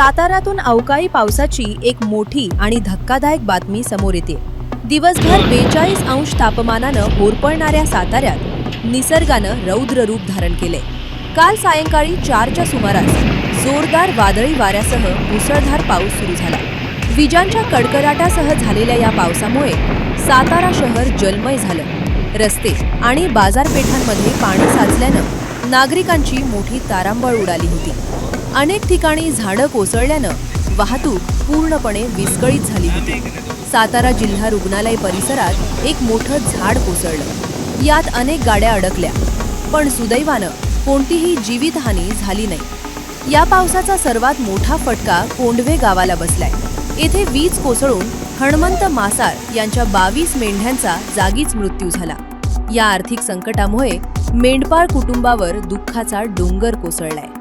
साताऱ्यातून अवकाळी पावसाची एक मोठी आणि धक्कादायक बातमी समोर येते। दिवसभर 42° तापमानानं होरपळणाऱ्या साताऱ्यात निसर्गानं रौद्र रूप धारण केले। काल सायंकाळी 4च्या सुमारास जोरदार वादळी वाऱ्यासह मुसळधार पाऊस सुरू झाला। विजांच्या कडकडाटासह झालेल्या या पावसामुळे सातारा शहर जलमय झालं। रस्ते आणि बाजारपेठांमध्ये पाणी साचल्यानं नागरिकांची मोठी तारांबळ उडाली होती। अनेक ठिकाणी झाडं कोसळल्यानं वाहतूक पूर्णपणे विस्कळीत झाली होती। सातारा जिल्हा रुग्णालय परिसरात एक मोठं झाड कोसळलं। यात अनेक गाड्या अडकल्या, पण सुदैवानं कोणतीही जीवितहानी झाली नाही। या पावसाचा सर्वात मोठा फटका कोंढवे गावाला बसलाय। येथे वीज कोसळून हणमंत मासाळ यांच्या 22 मेंढ्यांचा जागीच मृत्यू झाला। या आर्थिक संकटामुळे मेंढपाळ कुटुंबावर दुःखाचा डोंगर कोसळलाय।